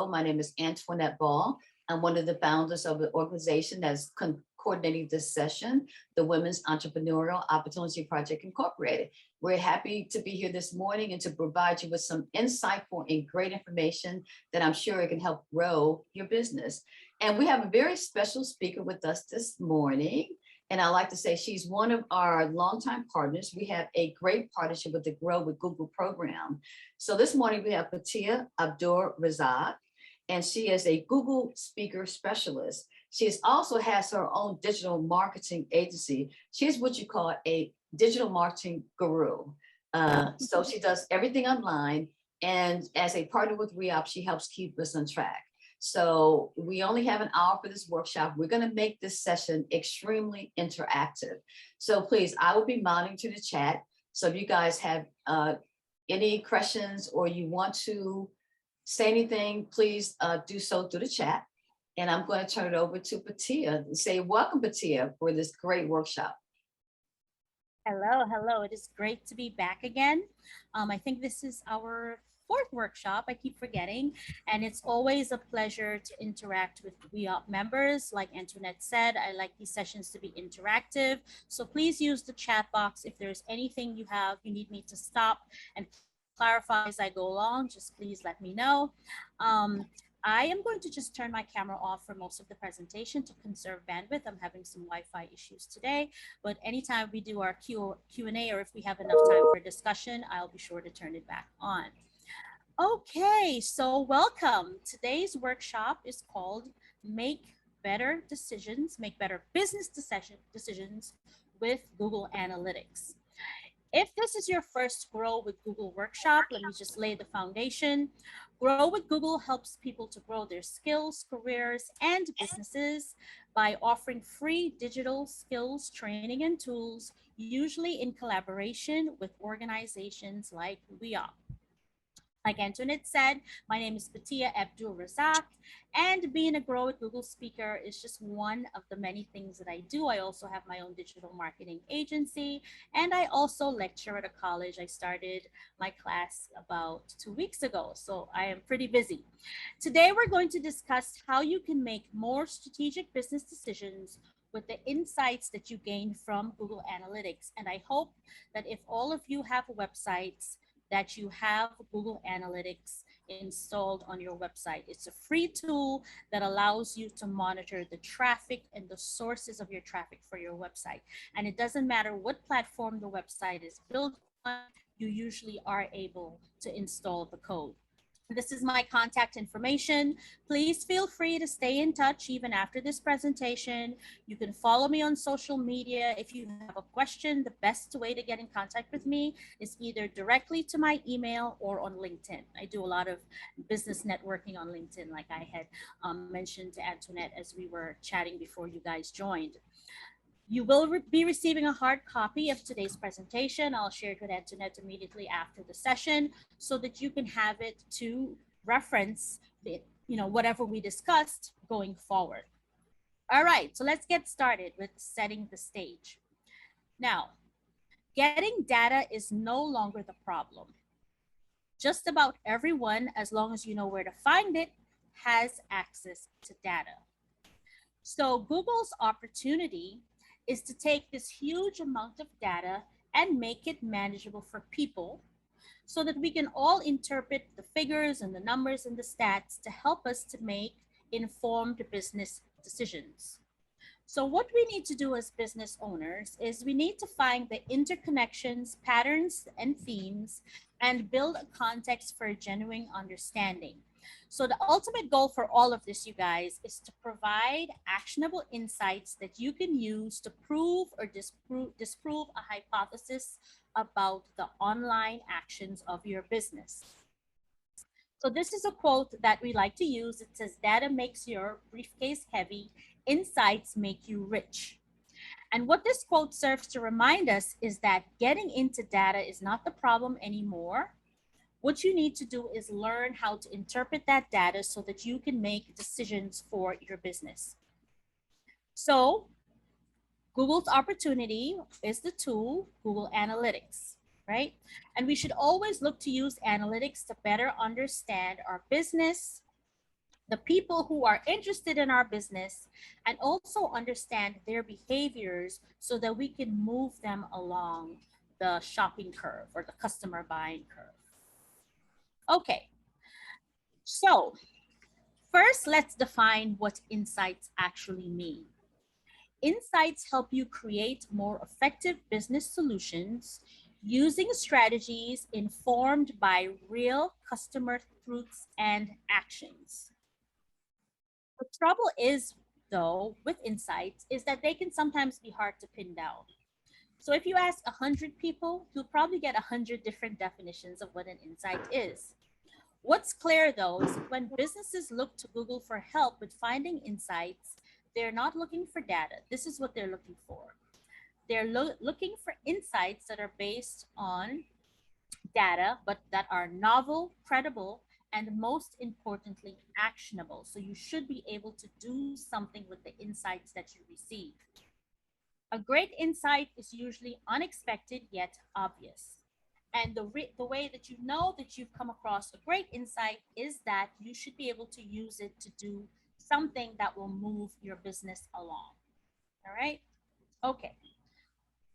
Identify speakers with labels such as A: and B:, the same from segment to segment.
A: Show. My name is Antoinette Ball. I'm one of the founders of the organization that's coordinating this session, the Women's Entrepreneurial Opportunity Project Incorporated. We're happy to be here this morning and to provide you with some insightful and great information that I'm sure it can help grow your business. And we have a very special speaker with us this morning. And I like to say she's one of our longtime partners. We have a great partnership with the Grow with Google program. So this morning we have Patia Abdur Razak, and she is a Google speaker specialist. She also has her own digital marketing agency. She's what you call a digital marketing guru. So she does everything online. And as a partner with REOP, she helps keep us on track. So we only have an hour for this workshop. We're going to make this session extremely interactive. So please, I will be monitoring the chat. So if you guys have any questions or you want to say anything, please do so through the chat. And I'm going to turn it over to Patia and say, welcome, Patia, for this great workshop.
B: Hello. It is great to be back again. I think this is our fourth workshop. I keep forgetting. And it's always a pleasure to interact with WeOp members. Like Antoinette said, I like these sessions to be interactive. So please use the chat box. If there's anything you need me to stop and clarify as I go along, just please let me know. I am going to just turn my camera off for most of the presentation to conserve bandwidth. I'm having some Wi-Fi issues today, but anytime we do our Q&A or if we have enough time for discussion, I'll be sure to turn it back on. Okay, so welcome. Today's workshop is called Make Better Decisions, Make Better Business Decisions with Google Analytics. If this is your first Grow with Google workshop, let me just lay the foundation. Grow with Google helps people to grow their skills, careers, and businesses by offering free digital skills training and tools, usually in collaboration with organizations like WeOp. Like Antoinette said, my name is Patia Abdur Razak, and being a Grow with Google speaker is just one of the many things that I do. I also have my own digital marketing agency, and I also lecture at a college. I started my class about 2 weeks ago, so I am pretty busy. Today, we're going to discuss how you can make more strategic business decisions with the insights that you gain from Google Analytics. And I hope that if all of you have websites, that you have Google Analytics installed on your website. It's a free tool that allows you to monitor the traffic and the sources of your traffic for your website. And it doesn't matter what platform the website is built on, you usually are able to install the code. This is my contact information. Please feel free to stay in touch even after this presentation. You can follow me on social media. If you have a question, the best way to get in contact with me is either directly to my email or on LinkedIn. I do a lot of business networking on LinkedIn, like I had mentioned to Antoinette as we were chatting before you guys joined. You will be receiving a hard copy of today's presentation. I'll share it with Antoinette immediately after the session so that you can have it to reference whatever we discussed going forward. All right, so let's get started with setting the stage. Now, getting data is no longer the problem. Just about everyone, as long as you know where to find it, has access to data. So Google's opportunity is to take this huge amount of data and make it manageable for people so that we can all interpret the figures and the numbers and the stats to help us to make informed business decisions. So what we need to do as business owners is we need to find the interconnections, patterns, and themes and build a context for a genuine understanding. So the ultimate goal for all of this, you guys, is to provide actionable insights that you can use to prove or disprove a hypothesis about the online actions of your business. So this is a quote that we like to use. It says, data makes your briefcase heavy, insights make you rich. And what this quote serves to remind us is that getting into data is not the problem anymore. What you need to do is learn how to interpret that data so that you can make decisions for your business. So Google's opportunity is the tool, Google Analytics, right? And we should always look to use analytics to better understand our business, the people who are interested in our business, and also understand their behaviors so that we can move them along the shopping curve or the customer buying curve. Okay, so first let's define what insights actually mean. Insights help you create more effective business solutions using strategies informed by real customer truths and actions. The trouble is, though, with insights is that they can sometimes be hard to pin down. So if you ask 100 people, you'll probably get 100 different definitions of what an insight is. What's clear, though, is that when businesses look to Google for help with finding insights, they're not looking for data. This is what they're looking for. They're looking for insights that are based on data, but that are novel, credible, and most importantly, actionable. So you should be able to do something with the insights that you receive. A great insight is usually unexpected yet obvious. And the way that you know that you've come across a great insight is that you should be able to use it to do something that will move your business along. All right? Okay.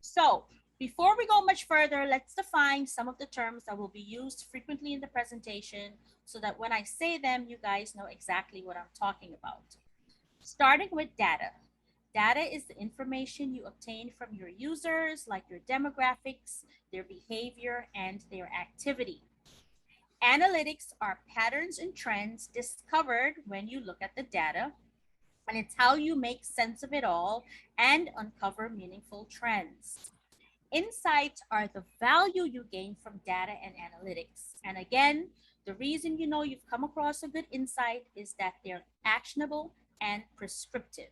B: So before we go much further, let's define some of the terms that will be used frequently in the presentation so that when I say them, you guys know exactly what I'm talking about. Starting with data. Data is the information you obtain from your users, like your demographics, their behavior, and their activity. Analytics are patterns and trends discovered when you look at the data, and it's how you make sense of it all and uncover meaningful trends. Insights are the value you gain from data and analytics. And again, the reason you know you've come across a good insight is that they're actionable and prescriptive.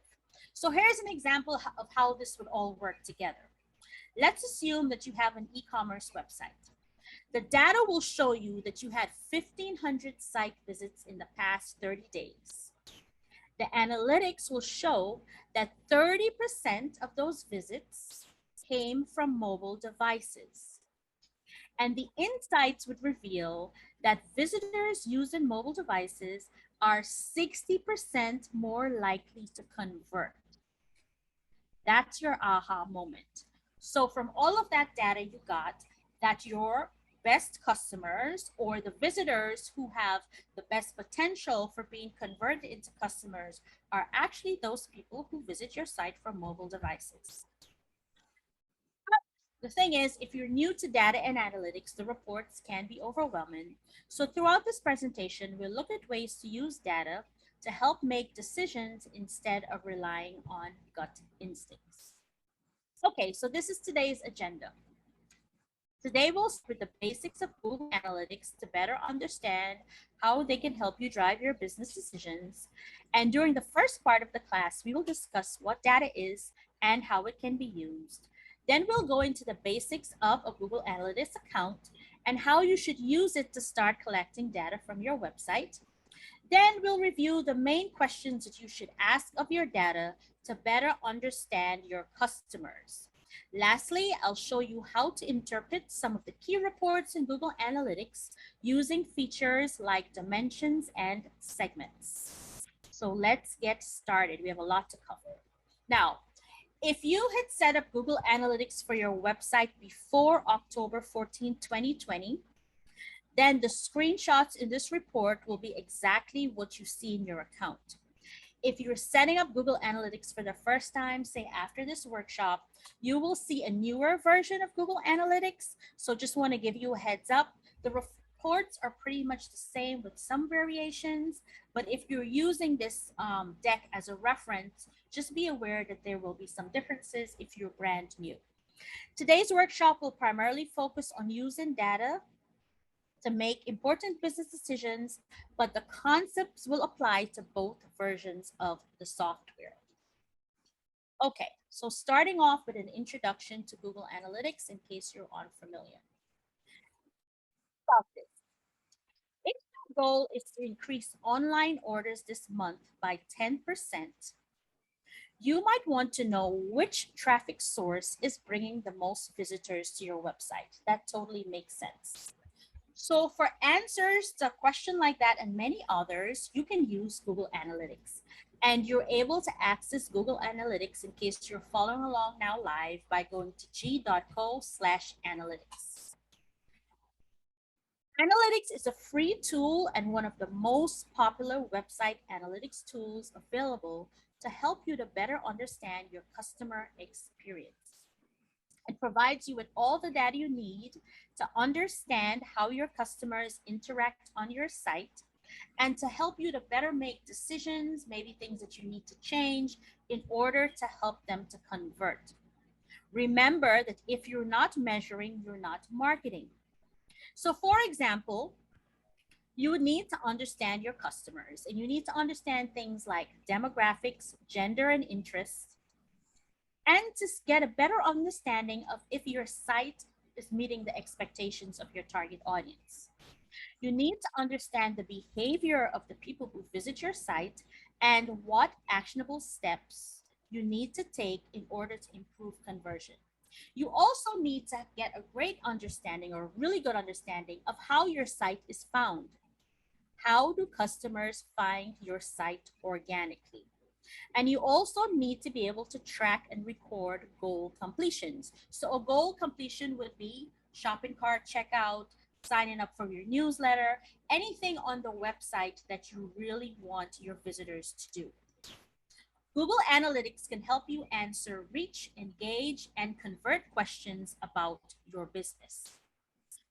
B: So here's an example of how this would all work together. Let's assume that you have an e-commerce website. The data will show you that you had 1,500 site visits in the past 30 days. The analytics will show that 30% of those visits came from mobile devices. And the insights would reveal that visitors using mobile devices are 60% more likely to convert. That's your aha moment. So from all of that data you got, that your best customers or the visitors who have the best potential for being converted into customers are actually those people who visit your site from mobile devices. The thing is, if you're new to data and analytics, the reports can be overwhelming. So throughout this presentation, we'll look at ways to use data to help make decisions instead of relying on gut instincts. Okay, so this is today's agenda. Today we'll start with the basics of Google Analytics to better understand how they can help you drive your business decisions. And during the first part of the class, we will discuss what data is and how it can be used. Then we'll go into the basics of a Google Analytics account and how you should use it to start collecting data from your website. Then we'll review the main questions that you should ask of your data to better understand your customers. Lastly, I'll show you how to interpret some of the key reports in Google Analytics using features like dimensions and segments. So let's get started. We have a lot to cover. Now, if you had set up Google Analytics for your website before October 14, 2020, then the screenshots in this report will be exactly what you see in your account. If you're setting up Google Analytics for the first time, say after this workshop, you will see a newer version of Google Analytics. So just want to give you a heads up. The reports are pretty much the same with some variations, but if you're using this deck as a reference, just be aware that there will be some differences if you're brand new. Today's workshop will primarily focus on using data to make important business decisions, but the concepts will apply to both versions of the software. Okay, so starting off with an introduction to Google Analytics in case you're unfamiliar. About this. If your goal is to increase online orders this month by 10%, you might want to know which traffic source is bringing the most visitors to your website. That totally makes sense. So for answers to a question like that and many others, you can use Google Analytics. And you're able to access Google Analytics in case you're following along now live by going to g.co/analytics. Analytics is a free tool and one of the most popular website analytics tools available to help you to better understand your customer experience. It provides you with all the data you need to understand how your customers interact on your site and to help you to better make decisions, maybe things that you need to change in order to help them to convert. Remember that if you're not measuring, you're not marketing. So for example, you need to understand your customers and you need to understand things like demographics, gender and interests, and to get a better understanding of if your site is meeting the expectations of your target audience. You need to understand the behavior of the people who visit your site and what actionable steps you need to take in order to improve conversion. You also need to get a great understanding or a really good understanding of how your site is found. How do customers find your site organically? And you also need to be able to track and record goal completions. So a goal completion would be shopping cart checkout, signing up for your newsletter, anything on the website that you really want your visitors to do. Google Analytics can help you answer, reach, engage, and convert questions about your business.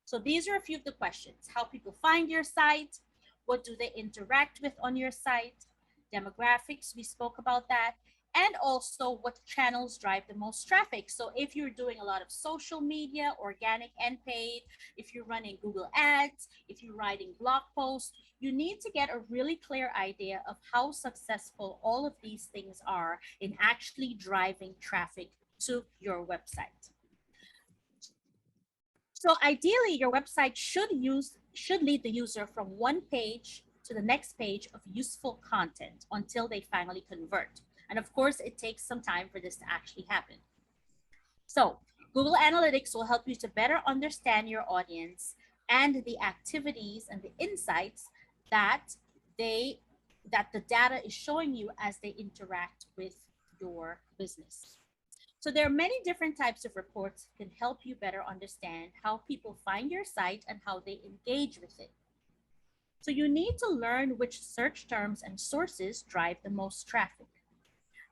B: So these are a few of the questions: how people find your site, what do they interact with on your site, demographics, we spoke about that, and also what channels drive the most traffic. So if you're doing a lot of social media, organic and paid, if you're running Google Ads, if you're writing blog posts, you need to get a really clear idea of how successful all of these things are in actually driving traffic to your website. So ideally, your website should lead the user from one page to the next page of useful content until they finally convert. And of course, it takes some time for this to actually happen. So Google Analytics will help you to better understand your audience and the activities and the insights that the data is showing you as they interact with your business. So there are many different types of reports that can help you better understand how people find your site and how they engage with it. So you need to learn which search terms and sources drive the most traffic.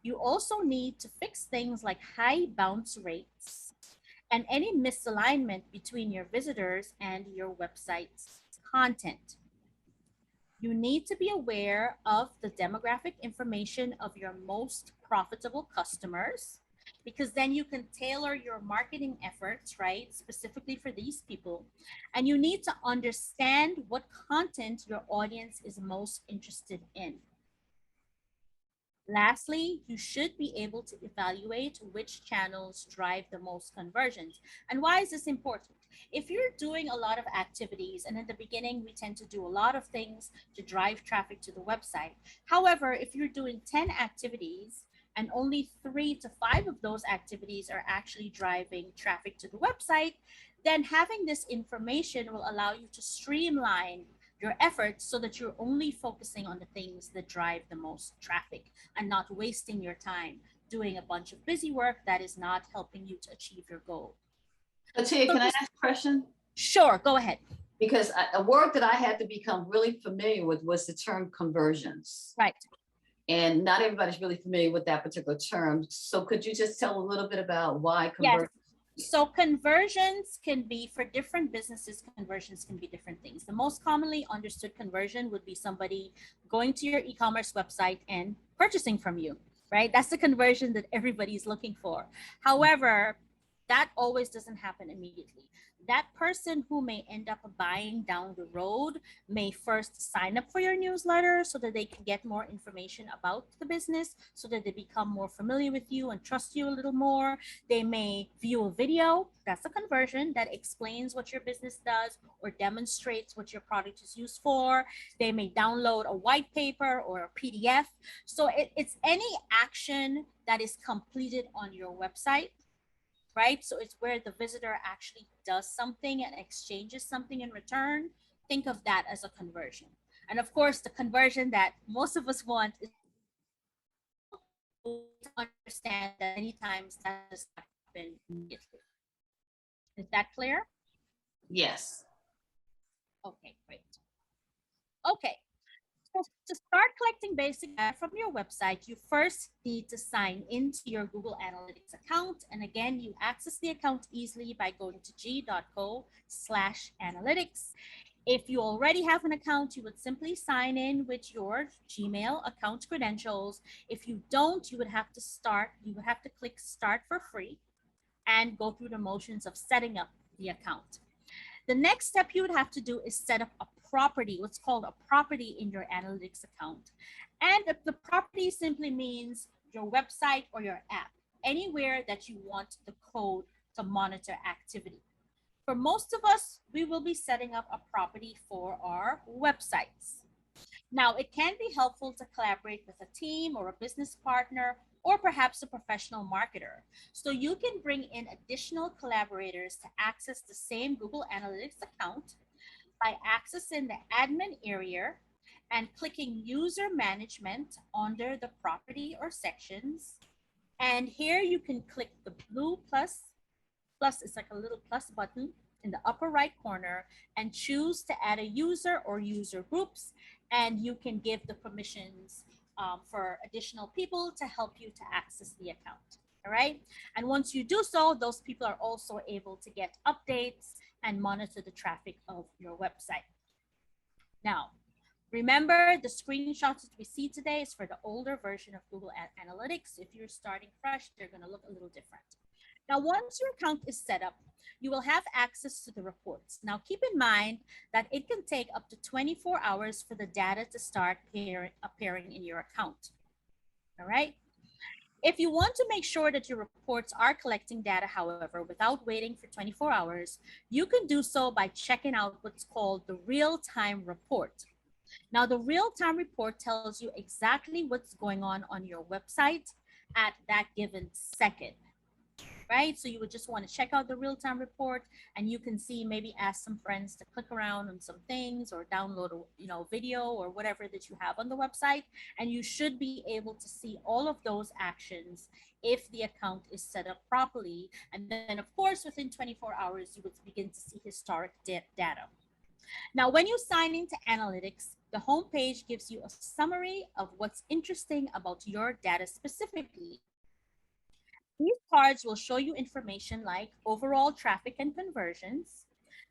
B: You also need to fix things like high bounce rates and any misalignment between your visitors and your website's content. You need to be aware of the demographic information of your most profitable customers, because then you can tailor your marketing efforts, right, specifically for these people. And you need to understand what content your audience is most interested in. Lastly, you should be able to evaluate which channels drive the most conversions. And why is this important? If you're doing a lot of activities, and in the beginning, we tend to do a lot of things to drive traffic to the website. However, if you're doing 10 activities and only 3 to 5 of those activities are actually driving traffic to the website, then having this information will allow you to streamline your efforts so that you're only focusing on the things that drive the most traffic and not wasting your time doing a bunch of busy work that is not helping you to achieve your goal.
A: Tia, can I ask a question?
B: Sure, go ahead.
A: Because a word that I had to become really familiar with was the term conversions.
B: Right.
A: And not everybody's really familiar with that particular term. So could you just tell a little bit about why conversions?
B: Yes. So conversions can be, for different businesses, conversions can be different things. The most commonly understood conversion would be somebody going to your e-commerce website and purchasing from you, right? That's the conversion that everybody's looking for. However, that always doesn't happen immediately. That person who may end up buying down the road may first sign up for your newsletter so that they can get more information about the business, so that they become more familiar with you and trust you a little more. They may view a video, that's a conversion, that explains what your business does or demonstrates what your product is used for. They may download a white paper or a PDF. So it's any action that is completed on your website right? So it's where the visitor actually does something and exchanges something in return. Think of that as a conversion. And of course, the conversion that most of us want is we need to understand that many times that does not happen immediately. Is that clear?
A: Yes.
B: Okay, great. Okay, so to start collecting basic data from your website, you first need to sign into your Google Analytics account. And again, you access the account easily by going to g.co/analytics. If you already have an account, you would simply sign in with your Gmail account credentials. If you don't, you would have to click start for free and go through the motions of setting up the account. The next step you would have to do is set up a property, what's called a property in your analytics account. And the property simply means your website or your app, anywhere that you want the code to monitor activity. For most of us, we will be setting up a property for our websites. Now, it can be helpful to collaborate with a team or a business partner or perhaps a professional marketer. So you can bring in additional collaborators to access the same Google Analytics account by accessing the admin area and clicking user management under the property or sections. And here you can click the blue plus, it's like a little plus button in the upper right corner, and choose to add a user or user groups, and you can give the permissions for additional people to help you to access the account. All right, and once you do so, those people are also able to get updates and monitor the traffic of your website. Now, remember, the screenshots that we see today is for the older version of Google Analytics. If you're starting fresh, they're going to look a little different. Now, once your account is set up, you will have access to the reports. Now, keep in mind that it can take up to 24 hours for the data to start appearing in your account. All right. If you want to make sure that your reports are collecting data, however, without waiting for 24 hours, you can do so by checking out what's called the real-time report. Now, the real-time report tells you exactly what's going on your website at that given second, right? So you would just want to check out the real-time report, and you can see, maybe ask some friends to click around on some things or download a video or whatever that you have on the website, and you should be able to see all of those actions if the account is set up properly. And then, of course, within 24 hours, you would begin to see historic data. Now, when you sign into analytics, the homepage gives you a summary of what's interesting about your data specifically. These cards will show you information like overall traffic and conversions,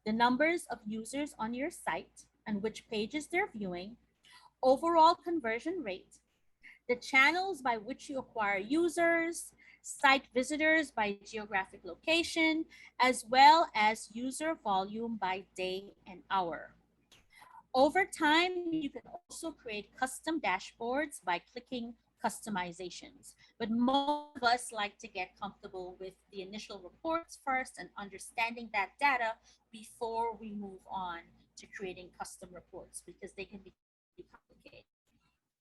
B: the numbers of users on your site and which pages they're viewing, overall conversion rate, the channels by which you acquire users, site visitors by geographic location, as well as user volume by day and hour. Over time, you can also create custom dashboards by clicking customizations. But most of us like to get comfortable with the initial reports first and understanding that data before we move on to creating custom reports, because they can be complicated.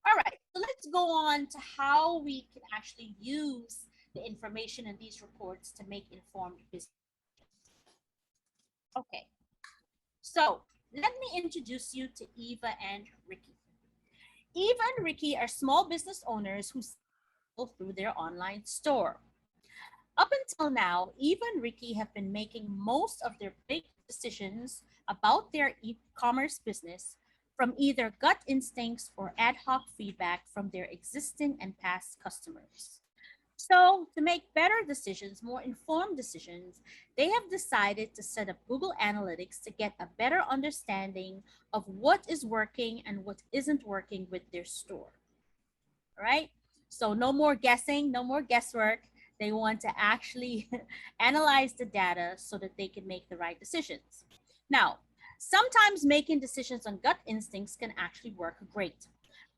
B: All right, so let's go on to how we can actually use the information in these reports to make informed business decisions. Okay, so let me introduce you to Eva and Ricky. Eva and Ricky are small business owners who sell through their online store. Up until now, Eva and Ricky have been making most of their big decisions about their e-commerce business from either gut instincts or ad hoc feedback from their existing and past customers. So, to make better decisions, more informed decisions, they have decided to set up Google Analytics to get a better understanding of what is working and what isn't working with their store. All right? So, no more guessing, no more guesswork. They want to actually analyze the data so that they can make the right decisions. Now, sometimes making decisions on gut instincts can actually work great,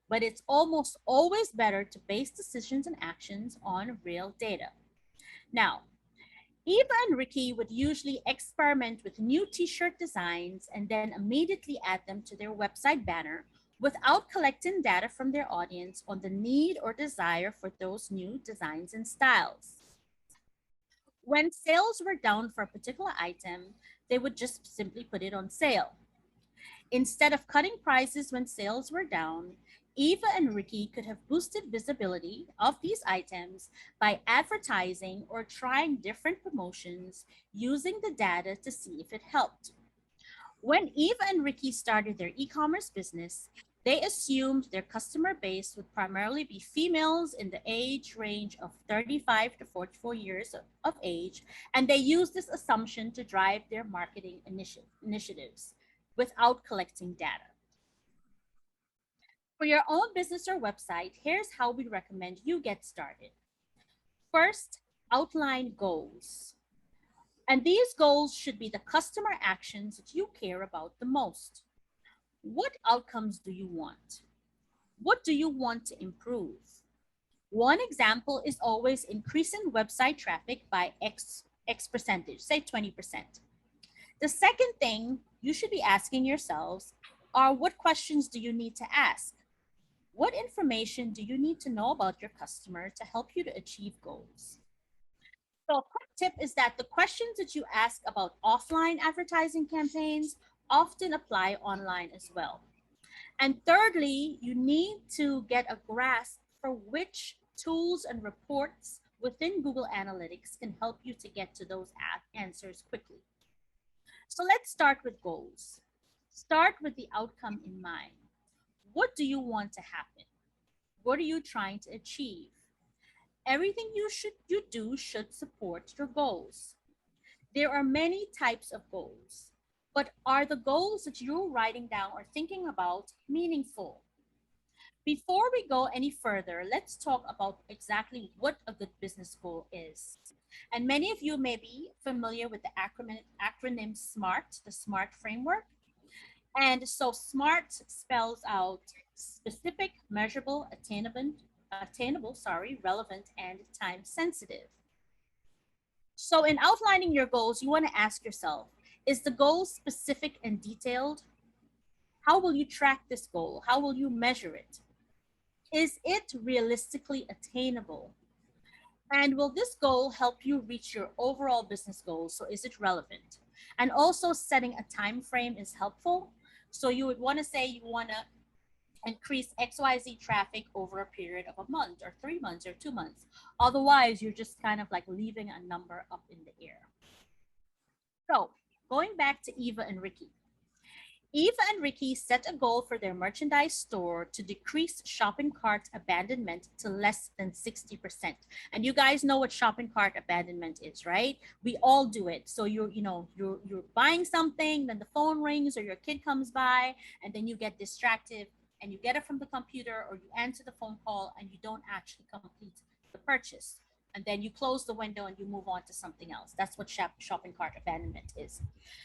B: but it's almost always better to base decisions and actions on real data. Now, Eva and Ricky would usually experiment with new t-shirt designs and then immediately add them to their website banner without collecting data from their audience on the need or desire for those new designs and styles. When sales were down for a particular item, they would just simply put it on sale. Instead of cutting prices when sales were down, Eva and Ricky could have boosted visibility of these items by advertising or trying different promotions using the data to see if it helped. When Eva and Ricky started their e commerce business, they assumed their customer base would primarily be females in the age range of 35 to 44 years of age, and they used this assumption to drive their marketing initiatives without collecting data. For your own business or website, here's how we recommend you get started. First, outline goals. And these goals should be the customer actions that you care about the most. What outcomes do you want? What do you want to improve? One example is always increasing website traffic by X percentage, say 20%. The second thing you should be asking yourselves are, what questions do you need to ask? What information do you need to know about your customer to help you to achieve goals? So, a quick tip is that the questions that you ask about offline advertising campaigns often apply online as well. And thirdly, you need to get a grasp for which tools and reports within Google Analytics can help you to get to those answers quickly. So let's start with goals. Start with the outcome in mind. What do you want to happen? What are you trying to achieve? Everything you do should support your goals. There are many types of goals, but are the goals that you're writing down or thinking about meaningful? Before we go any further, let's talk about exactly what a good business goal is. And many of you may be familiar with the acronym SMART, the SMART framework. And so SMART spells out specific, measurable, relevant, and time sensitive. So in outlining your goals, you want to ask yourself, is the goal specific and detailed? How will you track this goal? How will you measure it? Is it realistically attainable? And will this goal help you reach your overall business goals? So is it relevant? And also setting a time frame is helpful. So you would want to say you want to increase XYZ traffic over a period of a month or 3 months or 2 months. Otherwise, you're just kind of like leaving a number up in the air. So going back to Eva and Ricky. Eva and Ricky set a goal for their merchandise store to decrease shopping cart abandonment to less than 60%. And you guys know what shopping cart abandonment is, right? We all do it. So you're buying something, then the phone rings or your kid comes by, and then you get distracted and you get it from the computer or you answer the phone call and you don't actually complete the purchase. And then you close the window and you move on to something else. That's what shopping cart abandonment is.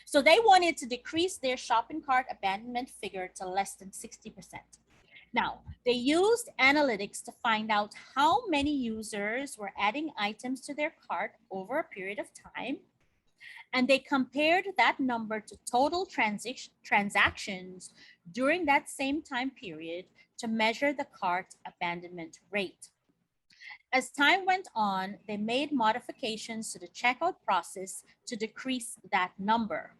B: So they wanted to decrease their shopping cart abandonment figure to less than 60%. Now, they used analytics to find out how many users were adding items to their cart over a period of time. And they compared that number to total transactions during that same time period to measure the cart abandonment rate. As time went on, they made modifications to the checkout process to decrease that number.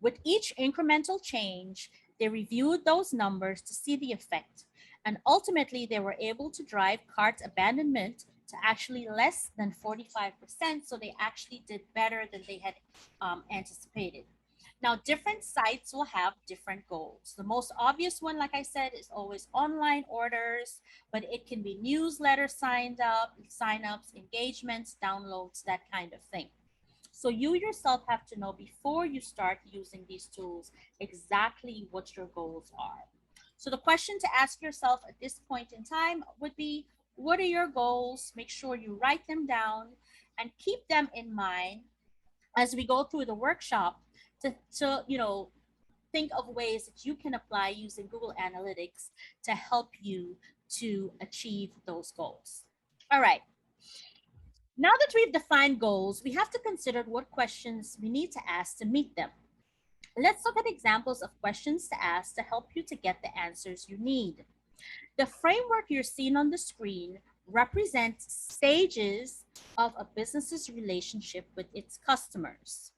B: With each incremental change, they reviewed those numbers to see the effect, and ultimately they were able to drive cart abandonment to actually less than 45%, so they actually did better than they had anticipated. Now, different sites will have different goals. The most obvious one, like I said, is always online orders, but it can be newsletter sign-ups, engagements, downloads, that kind of thing. So you yourself have to know before you start using these tools exactly what your goals are. So the question to ask yourself at this point in time would be, what are your goals? Make sure you write them down and keep them in mind as we go through the workshop to think of ways that you can apply using Google Analytics to help you to achieve those goals. All right. Now that we've defined goals, we have to consider what questions we need to ask to meet them. Let's look at examples of questions to ask to help you to get the answers you need. The framework you're seeing on the screen represent stages of a business's relationship with its customers.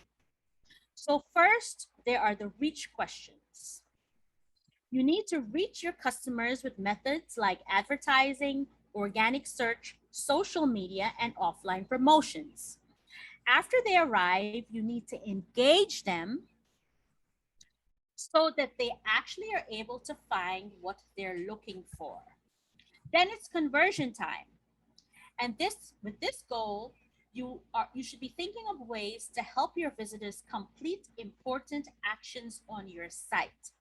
B: So first, there are the reach questions. You need to reach your customers with methods like advertising, organic search, social media, and offline promotions. After they arrive, you need to engage them so that they actually are able to find what they're looking for. Then it's conversion time. And with this goal, you should be thinking of ways to help your visitors complete important actions on your site.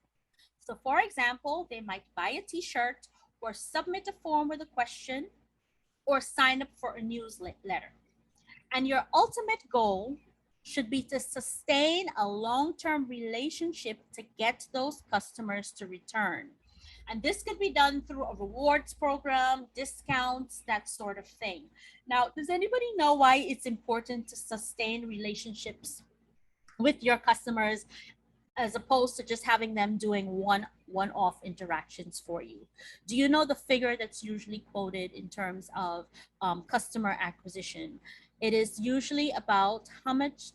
B: So for example, they might buy a t-shirt or submit a form with a question or sign up for a newsletter. And your ultimate goal should be to sustain a long-term relationship to get those customers to return. And this could be done through a rewards program, discounts, that sort of thing. Now, does anybody know why it's important to sustain relationships with your customers as opposed to just having them doing one-off interactions for you? Do you know the figure that's usually quoted in terms of customer acquisition? It is usually about how much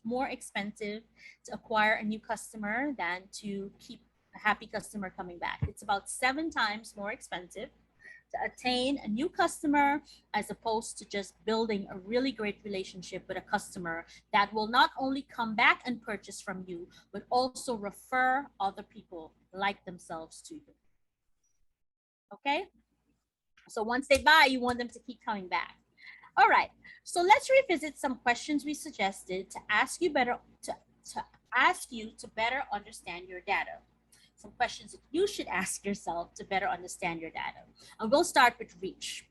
B: more expensive to acquire a new customer than to keep a happy customer coming back. It's about 7 times more expensive to attain a new customer as opposed to just building a really great relationship with a customer that will not only come back and purchase from you, but also refer other people like themselves to you. Okay? So once they buy, you want them to keep coming back. All right. So let's revisit some questions we suggested to ask you to better understand your data. Some questions that you should ask yourself to better understand your data. And we'll start with reach.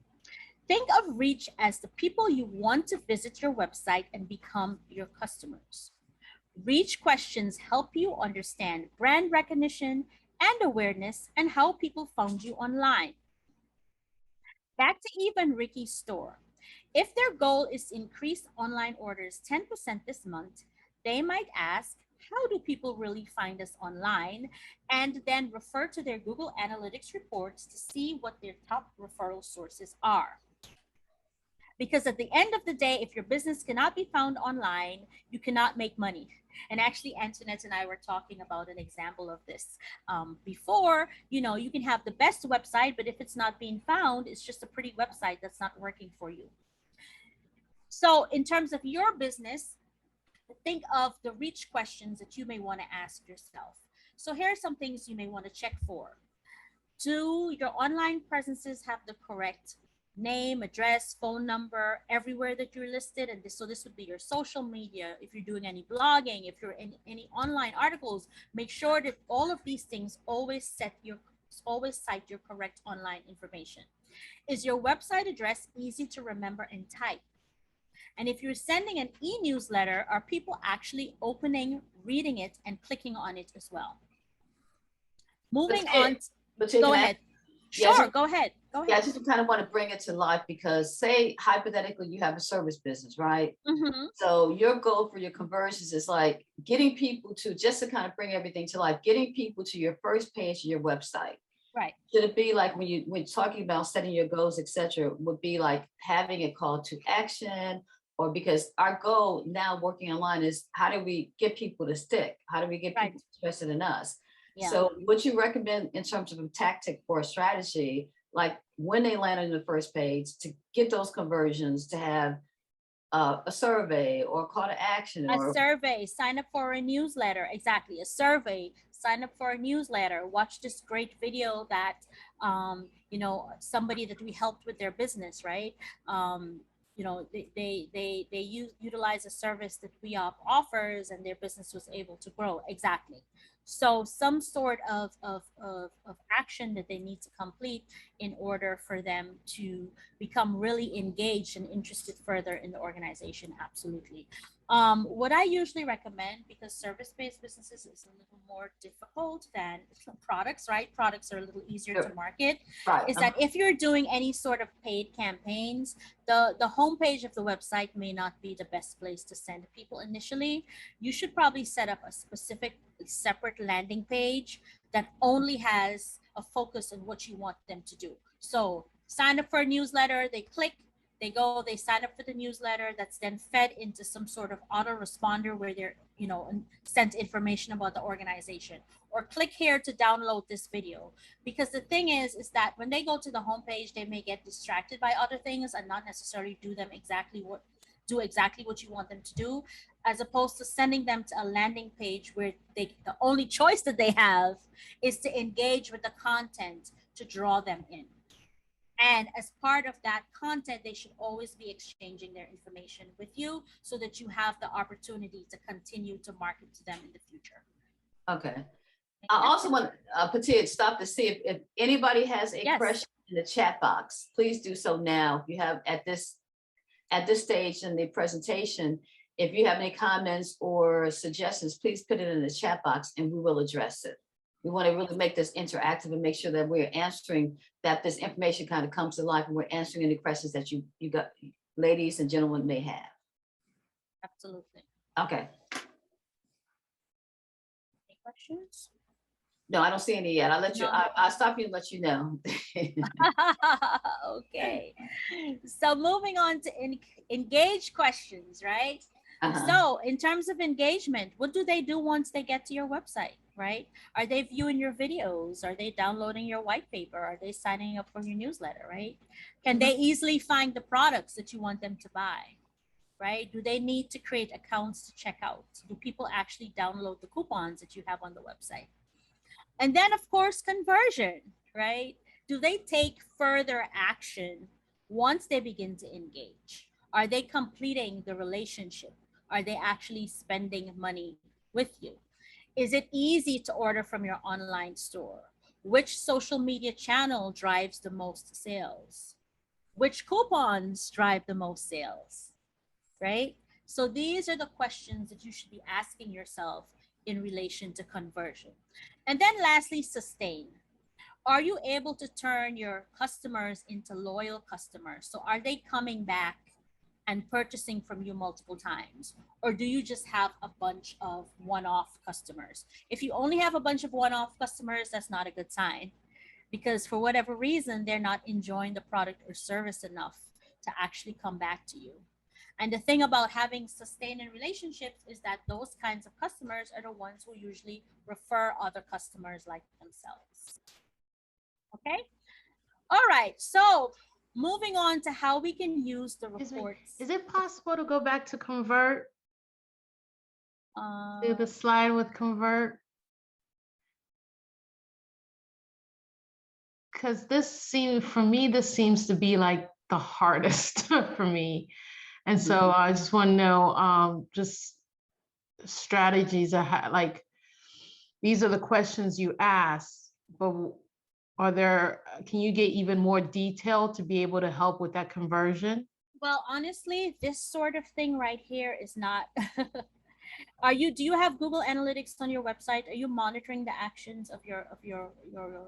B: Think of reach as the people you want to visit your website and become your customers. Reach questions help you understand brand recognition and awareness and how people found you online. Back to Eve and Ricky's store. If their goal is to increase online orders 10% this month, they might ask, how do people really find us online? And then refer to their Google Analytics reports to see what their top referral sources are. Because at the end of the day, if your business cannot be found online, you cannot make money. And actually, Antoinette and I were talking about an example of this before. You know, you can have the best website, but if it's not being found, it's just a pretty website that's not working for you. So in terms of your business, think of the reach questions that you may want to ask yourself. So here are some things you may want to check for. Do your online presences have the correct name, address, phone number, everywhere that you're listed? And so this would be your social media. If you're doing any blogging, if you're in any online articles, make sure that all of these things always cite your correct online information. Is your website address easy to remember and type? And if you're sending an e-newsletter, are people actually opening, reading it, and clicking on it as well? Moving on. Go ahead. Sure, go ahead. Go ahead.
A: Yeah, I just kind of want to bring it to life because say hypothetically you have a service business, right?
B: Mm-hmm.
A: So your goal for your conversions is like getting people to, just to kind of bring everything to life, getting people to your first page of your website.
B: Right.
A: Should it be like when talking about setting your goals, etc., would be like having a call to action? Or because our goal now working online is how do we get people to stick? How do we get people interested in us?
B: Yeah.
A: So what you recommend in terms of a tactic or a strategy, like when they land on the first page to get those conversions, to have a survey or a call to action?
B: A survey, sign up for a newsletter. Exactly. A survey, sign up for a newsletter, watch this great video that, somebody that we helped with their business, right? They utilize a service that WeOp offers and their business was able to grow. Exactly. So some sort of action that they need to complete in order for them to become really engaged and interested further in the organization. Absolutely. What I usually recommend, because service-based businesses is a little more difficult than products, right? Products are a little easier to market, is that if you're doing any sort of paid campaigns, the homepage of the website may not be the best place to send people initially. You should probably set up a specific separate landing page that only has a focus on what you want them to do. So sign up for a newsletter, they click, they go, they sign up for the newsletter that's then fed into some sort of autoresponder where they're, sent information about the organization, or click here to download this video. Because the thing is that when they go to the homepage, they may get distracted by other things and not necessarily do exactly what you want them to do, as opposed to sending them to a landing page where the only choice that they have is to engage with the content to draw them in. And as part of that content, they should always be exchanging their information with you so that you have the opportunity to continue to market to them in the future.
A: Okay. I also want Patia, stop to see if anybody has a question in the chat box. Please do so now. If you have at this stage in the presentation, if you have any comments or suggestions, please put it in the chat box and we will address it. We want to really make this interactive and make sure that we're answering, that this information kind of comes to life, and we're answering any questions that you got, ladies and gentlemen, may have.
B: Absolutely.
A: Okay.
B: Any questions?
A: No, I don't see any yet. I'll let you, I'll stop you and let you know.
B: Okay. So moving on to engage questions, right? So in terms of engagement, what do they do once they get to your website, right? Are they viewing your videos? Are they downloading your white paper? Are they signing up for your newsletter, right? Can they easily find the products that you want them to buy, right? Do they need to create accounts to check out? Do people actually download the coupons that you have on the website? And then, of course, conversion, right? Do they take further action once they begin to engage? Are they completing the relationship? Are they actually spending money with you? Is it easy to order from your online store? Which social media channel drives the most sales? Which coupons drive the most sales, right? So these are the questions that you should be asking yourself in relation to conversion. And then lastly, sustain. Are you able to turn your customers into loyal customers? So are they coming back and purchasing from you multiple times? Or do you just have a bunch of one-off customers? If you only have a bunch of one-off customers, that's not a good sign, because for whatever reason, they're not enjoying the product or service enough to actually come back to you. And the thing about having sustained relationships is that those kinds of customers are the ones who usually refer other customers like themselves. Okay. All right. So moving on to how we can use the reports.
C: Is it possible to go back to convert? Do the slide with convert? Because this seems to be like the hardest for me. And so I just want to know just strategies of how, like, these are the questions you ask, but can you get even more detail to be able to help with that conversion?
B: Well, honestly, this sort of thing right here is not. Do you have Google Analytics on your website? Are you monitoring the actions of your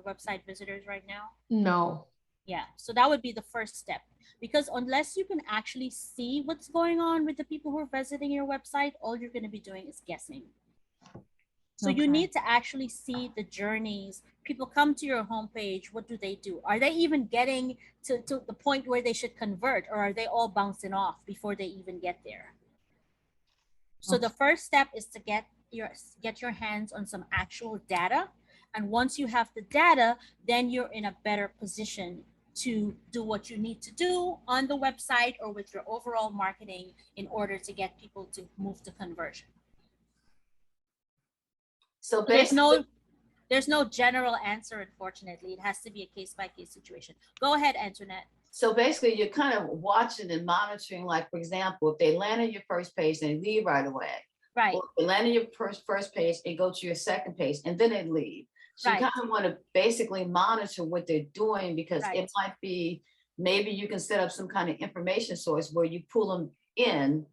B: website visitors right now?
C: No.
B: Yeah, so that would be the first step, because unless you can actually see what's going on with the people who are visiting your website, all you're going to be doing is guessing. So you need to actually see the journeys. People come to your homepage. What do they do? Are they even getting to the point where they should convert, or are they all bouncing off before they even get there? So the first step is to get your hands on some actual data. And once you have the data, then you're in a better position to do what you need to do on the website or with your overall marketing in order to get people to move to conversion. So there's no general answer, unfortunately. It has to be a case-by-case situation. Go ahead, Antoinette.
A: So basically, you're kind of watching and monitoring, like, for example, if they land on your first page, they leave right away.
B: Right.
A: Or if they land on your first page and go to your second page, and then they leave. So you kind of want to basically monitor what they're doing, because it might be, maybe you can set up some kind of information source where you pull them in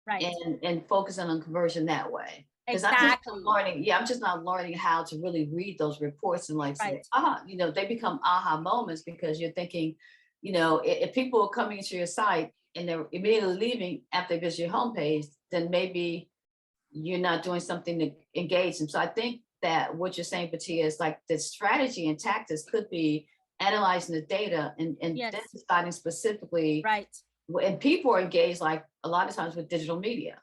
A: and focus on conversion that way. Because I'm just not learning how to really read those reports and like say, they become aha moments, because you're thinking, if people are coming to your site and they're immediately leaving after they visit your homepage, then maybe you're not doing something to engage them. So I think that what you're saying, Patia, is like the strategy and tactics could be analyzing the data and
B: Yes.
A: then deciding specifically,
B: Right.
A: and people are engaged like a lot of times with digital media.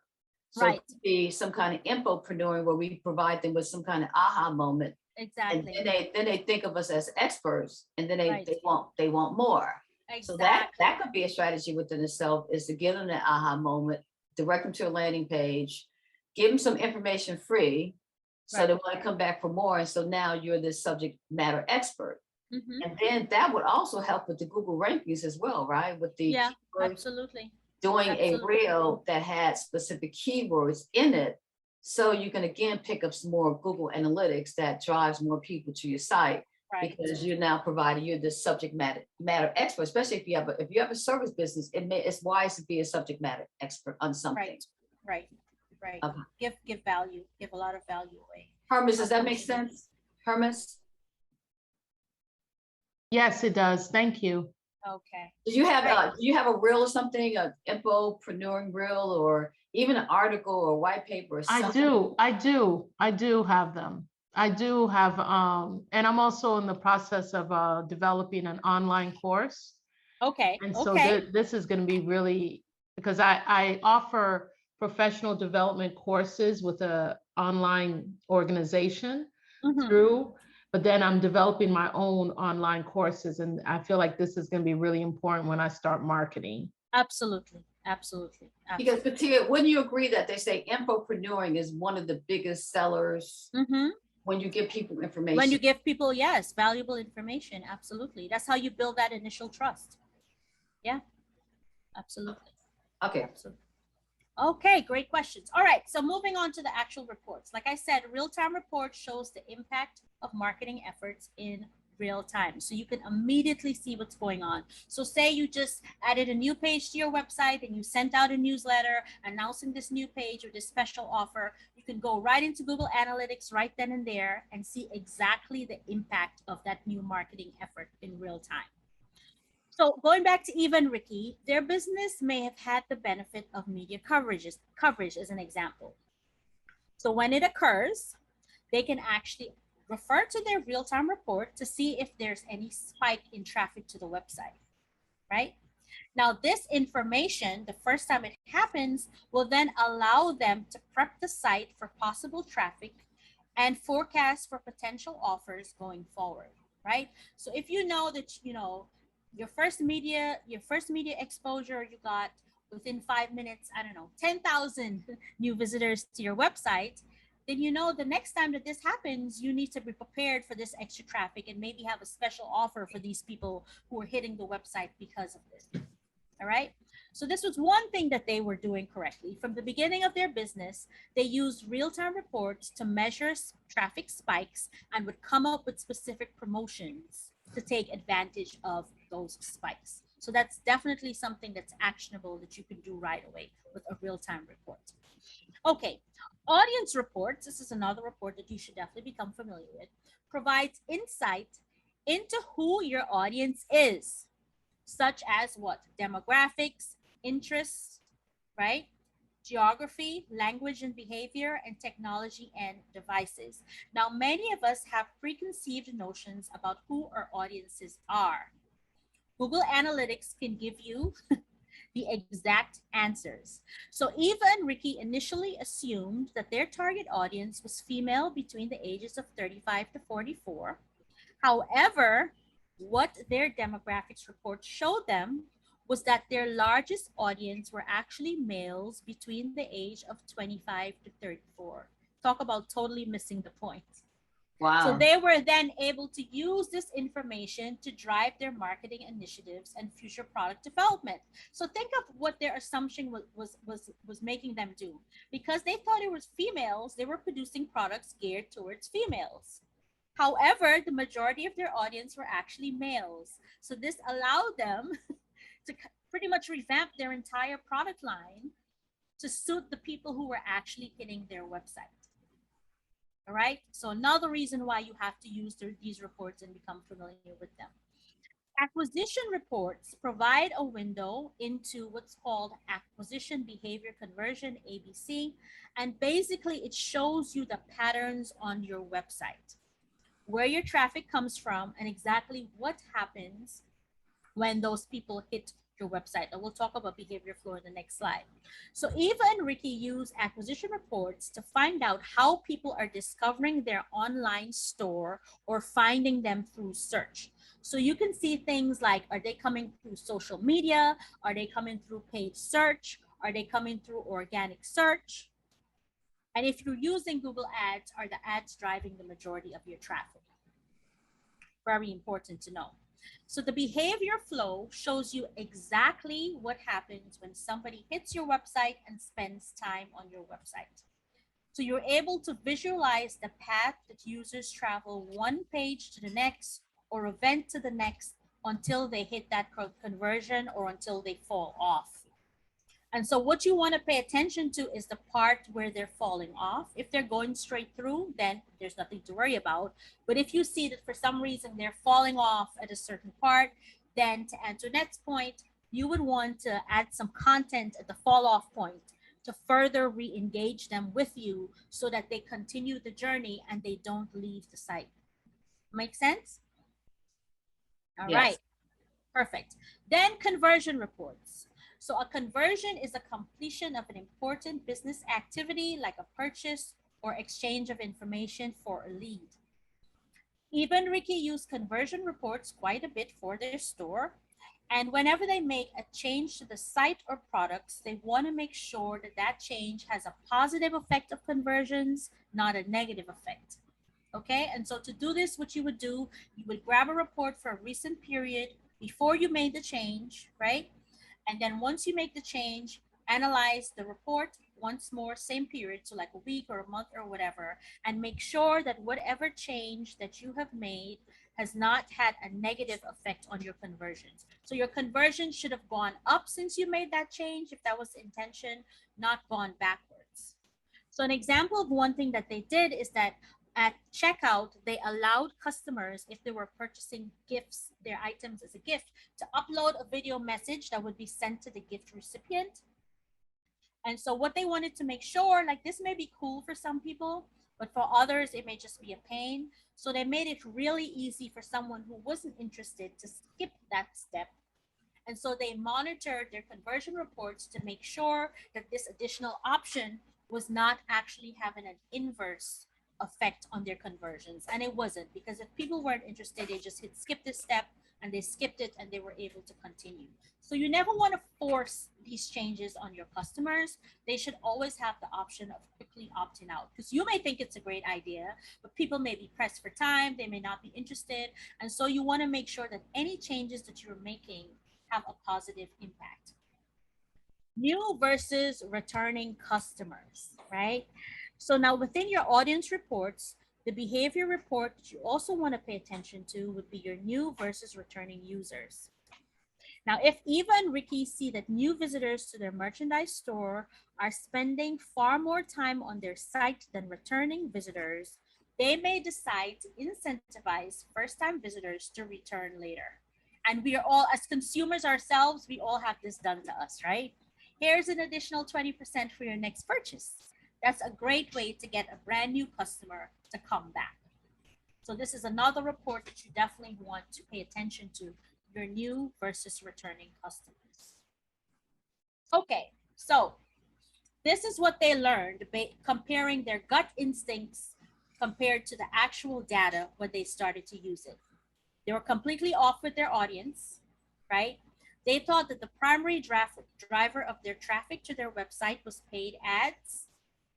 A: So
B: Right.
A: it could be some kind of infopreneur where we provide them with some kind of aha moment.
B: Exactly.
A: And then they think of us as experts, and then
B: Right.
A: they want more. So
B: Exactly.
A: that could be a strategy within itself, is to give them that aha moment, direct them to a landing page, give them some information free, so
B: Right.
A: they want to come back for more. And so now you're the subject matter expert.
B: Mhm.
A: And then that would also help with the Google rankings as well, right? With the
B: Yeah,
A: keywords,
B: absolutely.
A: doing a
B: Absolutely.
A: reel that had specific keywords in it. So you can again pick up some more Google analytics that drives more people to your site,
B: Right.
A: because you're now providing, you're the subject matter expert. Especially if you have a service business, it's wise to be a subject matter expert on something.
B: Right. Right.
A: Okay.
B: Give value. Give a lot of value away.
A: Hermes, does that make sense? Hermes?
C: Yes, it does. Thank you.
B: Okay.
A: Do you have
B: Right.
A: do you have a reel or something, a infopreneur reel, or even an article or white paper or
C: I
A: something?
C: I do have them. I do have, and I'm also in the process of developing an online course.
B: Okay.
C: And so
B: Okay.
C: this is going to be really, because I offer professional development courses with a online organization
B: Mhm.
C: through, but then I'm developing my own online courses. And I feel like this is going to be really important when I start marketing.
B: Absolutely. Absolutely.
A: Because
B: Absolutely.
A: Patia, wouldn't you agree that they say infopreneuring is one of the biggest sellers
B: Mhm.
A: when you give people
B: When
A: information?
B: you give people, yes, valuable information. Absolutely. That's how you build that initial trust. Yeah. Absolutely.
A: Okay.
B: Absolutely. Okay, great questions. All right, so moving on to the actual reports. Like I said, real-time report shows the impact of marketing efforts in real time. So you can immediately see what's going on. So say you just added a new page to your website and you sent out a newsletter announcing this new page or this special offer. You can go right into Google Analytics right then and there and see exactly the impact of that new marketing effort in real time. So going back to Eva and Ricky, their business may have had the benefit of media coverage as an example. So when it occurs, they can actually refer to their real-time report to see if there's any spike in traffic to the website, right? Now, this information, the first time it happens, will then allow them to prep the site for possible traffic and forecast for potential offers going forward, right? So if you know that, your first media exposure, you got within 5 minutes, I don't know, 10,000 new visitors to your website, then the next time that this happens, you need to be prepared for this extra traffic and maybe have a special offer for these people who are hitting the website because of this. All right. So this was one thing that they were doing correctly. From the beginning of their business, they used real-time reports to measure traffic spikes and would come up with specific promotions to take advantage of those spikes. So that's definitely something that's actionable that you can do right away with a real-time report. Okay, audience reports, this is another report that you should definitely become familiar with, provides insight into who your audience is, such as what? Demographics, interests, right? Geography, language and behavior, and technology and devices. Now, many of us have preconceived notions about who our audiences are. Google Analytics can give you the exact answers. So Eva and Ricky initially assumed that their target audience was female between the ages of 35 to 44. However, what their demographics report showed them was that their largest audience were actually males between the age of 25 to 34. Talk about totally missing the point. So
A: Wow.
B: they were then able to use this information to drive their marketing initiatives and future product development. So think of what their assumption was making them do. Because they thought it was females, they were producing products geared towards females. However, the majority of their audience were actually males. So this allowed them to pretty much revamp their entire product line to suit the people who were actually hitting their website. All right. So another reason why you have to use these reports and become familiar with them. Acquisition reports provide a window into what's called acquisition behavior conversion, ABC, and basically it shows you the patterns on your website. where your traffic comes from, and exactly what happens when those people hit your website. And we'll talk about behavior flow in the next slide. So Eva and Ricky use acquisition reports to find out how people are discovering their online store or finding them through search. So you can see things like, are they coming through social media? Are they coming through paid search? Are they coming through organic search? And if you're using Google Ads, are the ads driving the majority of your traffic? Very important to know. So the behavior flow shows you exactly what happens when somebody hits your website and spends time on your website. So you're able to visualize the path that users travel one page to the next or event to the next until they hit that conversion or until they fall off. And so what you want to pay attention to is the part where they're falling off. If they're going straight through, then there's nothing to worry about. But if you see that for some reason they're falling off at a certain part, then to Antoinette's point, you would want to add some content at the fall off point to further re-engage them with you so that they continue the journey and they don't leave the site. Make sense? All
A: Yes.
B: right, perfect. Then conversion reports. So a conversion is a completion of an important business activity like a purchase or exchange of information for a lead. Eva and Ricky use conversion reports quite a bit for their store. And whenever they make a change to the site or products, they want to make sure that that change has a positive effect of conversions, not a negative effect. Okay, and so to do this, what you would do, you would grab a report for a recent period before you made the change, right? And then once you make the change, analyze the report once more, same period, so like a week or a month or whatever, and make sure that whatever change that you have made has not had a negative effect on your conversions. So your conversion should have gone up since you made that change, if that was the intention, not gone backwards. So an example of one thing that they did is that at checkout, they allowed customers, if they were purchasing gifts, their items as a gift, to upload a video message that would be sent to the gift recipient. And so what they wanted to make sure, like this may be cool for some people, but for others, it may just be a pain. So they made it really easy for someone who wasn't interested to skip that step. And so they monitored their conversion reports to make sure that this additional option was not actually having an inverse effect on their conversions. And it wasn't, because if people weren't interested, they just hit skip this step and they skipped it and they were able to continue. So you never want to force these changes on your customers. They should always have the option of quickly opting out, because you may think it's a great idea, but people may be pressed for time, they may not be interested. And so you want to make sure that any changes that you're making have a positive impact. New versus returning customers, right? So now within your audience reports, the behavior report that you also want to pay attention to would be your new versus returning users. Now, if Eva and Ricky see that new visitors to their merchandise store are spending far more time on their site than returning visitors, they may decide to incentivize first-time visitors to return later. And we are all, as consumers ourselves, we all have this done to us, right? Here's an additional 20% for your next purchase. That's a great way to get a brand new customer to come back. So this is another report that you definitely want to pay attention to, your new versus returning customers. Okay, so this is what they learned comparing their gut instincts compared to the actual data when they started to use it. They were completely off with their audience, right? They thought that the primary driver of their traffic to their website was paid ads.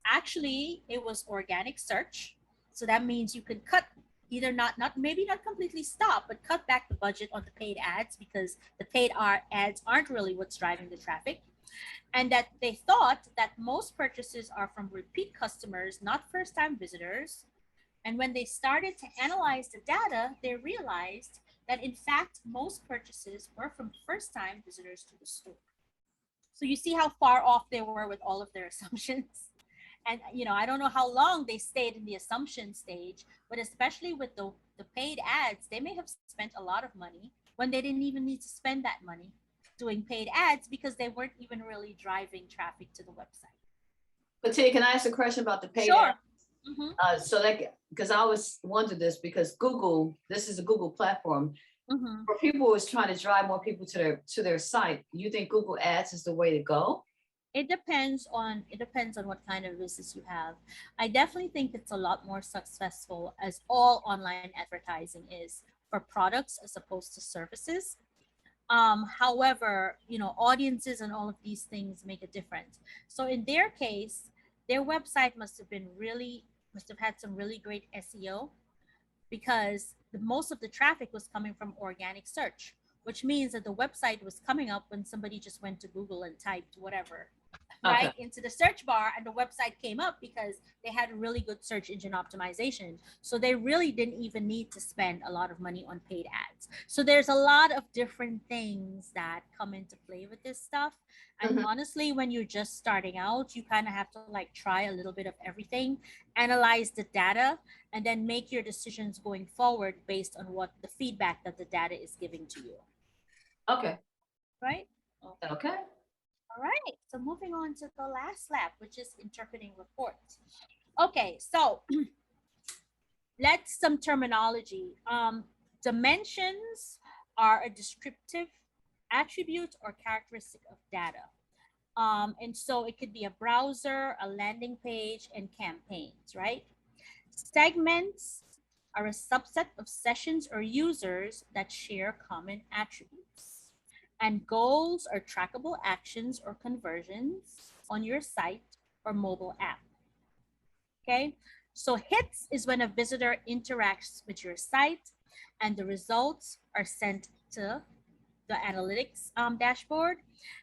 B: Actually, it was organic search. So that means you could cut, either maybe not completely stop, but cut back the budget on the paid ads, because the paid ads aren't really what's driving the traffic. And that they thought that most purchases are from repeat customers, not first-time visitors. And when they started to analyze the data, they realized that in fact, most purchases were from first-time visitors to the store. So you see how far off they were with all of their assumptions. And I don't know how long they stayed in the assumption stage, but especially with the paid ads, they may have spent a lot of money when they didn't even need to spend that money doing paid ads, because they weren't even really driving traffic to the website.
A: But Tia, can I ask a question about the paid
B: Sure.
A: ads? So like, because I always wondered this, because Google, this is a Google platform. For people who is trying to drive more people to their site, you think Google Ads is the way to go?
B: It depends on what kind of business you have. I definitely think it's a lot more successful, as all online advertising is, for products as opposed to services. However, audiences and all of these things make a difference. So in their case, their website must have had some really great SEO, because most of the traffic was coming from organic search, which means that the website was coming up when somebody just went to Google and typed whatever,
A: Okay.
B: right, into the search bar, and the website came up because they had a really good search engine optimization. So they really didn't even need to spend a lot of money on paid ads. So there's a lot of different things that come into play with this stuff. And honestly, when you're just starting out, you kind of have to like try a little bit of everything, analyze the data, and then make your decisions going forward based on what the feedback that the data is giving to you.
A: Okay.
B: Right?
A: Okay.
B: All right, so moving on to the last lab, which is interpreting reports. Okay, so let's some terminology. Dimensions are a descriptive attribute or characteristic of data. And so it could be a browser, a landing page, and campaigns, right? Segments are a subset of sessions or users that share common attributes. And goals are trackable actions or conversions on your site or mobile app. Okay, so hits is when a visitor interacts with your site and the results are sent to the analytics dashboard.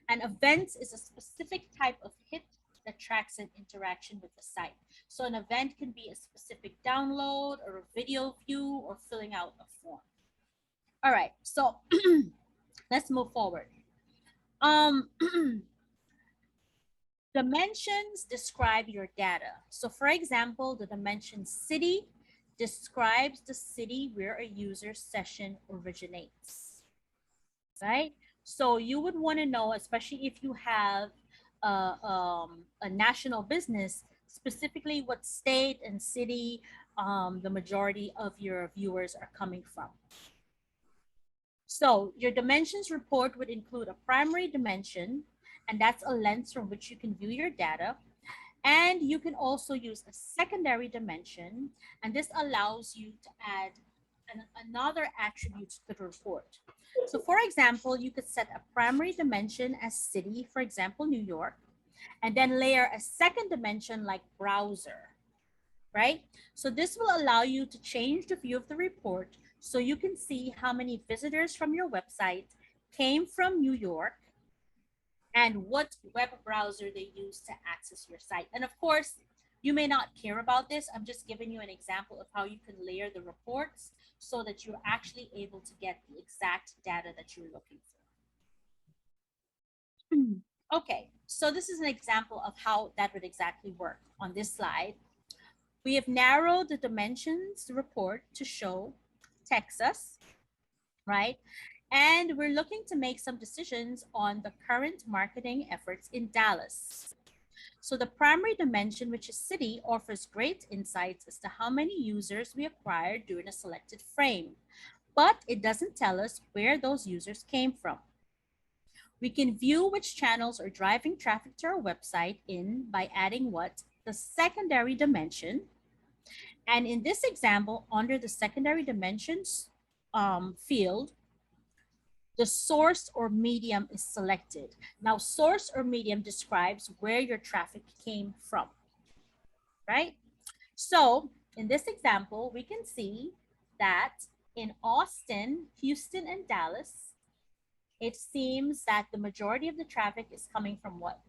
B: And events is a specific type of hit that tracks an interaction with the site. So an event can be a specific download or a video view or filling out a form. All right, so let's move forward. Dimensions describe your data. So for example, the dimension city describes the city where a user session originates, right? So you would want to know, especially if you have a national business, specifically what state and city the majority of your viewers are coming from. So your dimensions report would include a primary dimension, and that's a lens from which you can view your data. And you can also use a secondary dimension, and this allows you to add another attribute to the report. So for example, you could set a primary dimension as city, for example, New York, and then layer a second dimension like browser, right? So this will allow you to change the view of the report so you can see how many visitors from your website came from New York and what web browser they use to access your site. And of course, you may not care about this. I'm just giving you an example of how you can layer the reports so that you're actually able to get the exact data that you're looking for. Okay, so this is an example of how that would exactly work on this slide. We have narrowed the dimensions report to show Texas, right? And we're looking to make some decisions on the current marketing efforts in Dallas. So the primary dimension, which is city, offers great insights as to how many users we acquired during a selected frame, but it doesn't tell us where those users came from. We can view which channels are driving traffic to our website by adding what? The secondary dimension. And in this example, under the secondary dimensions field, the source or medium is selected. Now, source or medium describes where your traffic came from, right? So in this example, we can see that in Austin, Houston, and Dallas, it seems that the majority of the traffic is coming from what?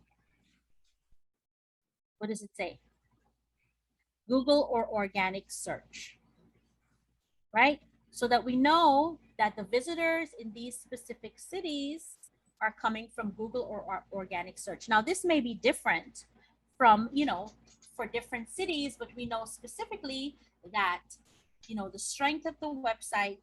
B: What does it say? Google or organic search, right? So that we know that the visitors in these specific cities are coming from Google or organic search. Now, this may be different from, for different cities, but we know specifically that, the strength of the website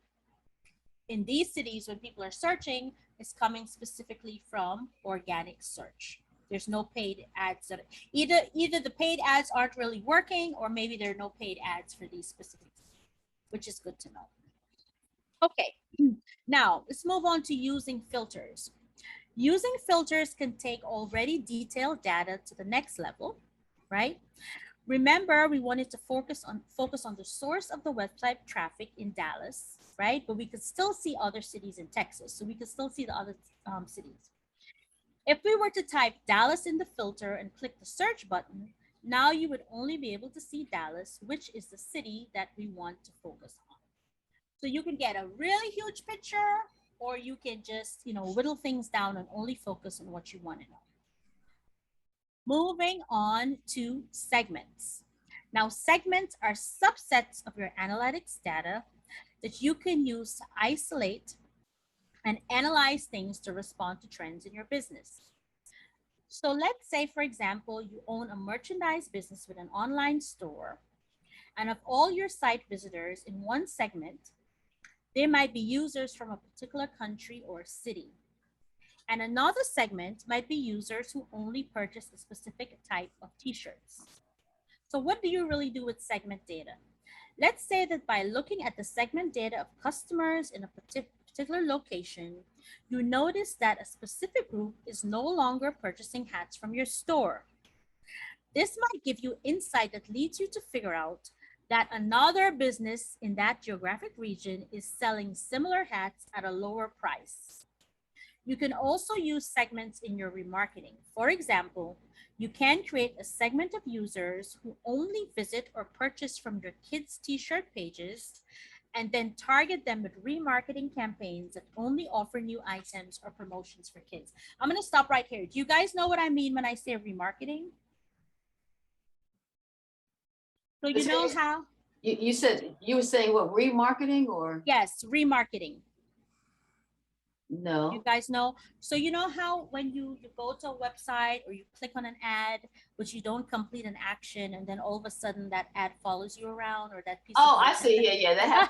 B: in these cities when people are searching is coming specifically from organic search. There's no paid ads that either the paid ads aren't really working, or maybe there are no paid ads for these specific, which is good to know. Okay, now let's move on to using filters. Using filters can take already detailed data to the next level, right? Remember, we wanted to focus on the source of the website traffic in Dallas, right? But we could still see other cities in Texas, so we could still see the other cities. If we were to type Dallas in the filter and click the search button, now you would only be able to see Dallas, which is the city that we want to focus on. So you can get a really huge picture, or you can just, whittle things down and only focus on what you want to know. Moving on to segments. Now, segments are subsets of your analytics data that you can use to isolate and analyze things to respond to trends in your business. So let's say, for example, you own a merchandise business with an online store, and of all your site visitors in one segment, there might be users from a particular country or city. And another segment might be users who only purchase a specific type of t-shirts. So what do you really do with segment data? Let's say that by looking at the segment data of customers in a particular location, you notice that a specific group is no longer purchasing hats from your store. This might give you insight that leads you to figure out that another business in that geographic region is selling similar hats at a lower price. You can also use segments in your remarketing. For example, you can create a segment of users who only visit or purchase from your kids' t-shirt pages, and then target them with remarketing campaigns that only offer new items or promotions for kids. I'm going to stop right here. Do you guys know what I mean when I say remarketing? So you know how?
A: You said, you were saying what, remarketing or?
B: Yes, remarketing.
A: No.
B: You guys know? So you know how when you go to a website or you click on an ad, but you don't complete an action, and then all of a sudden that ad follows you around, or that piece
A: Oh,
B: of
A: I see. Yeah, that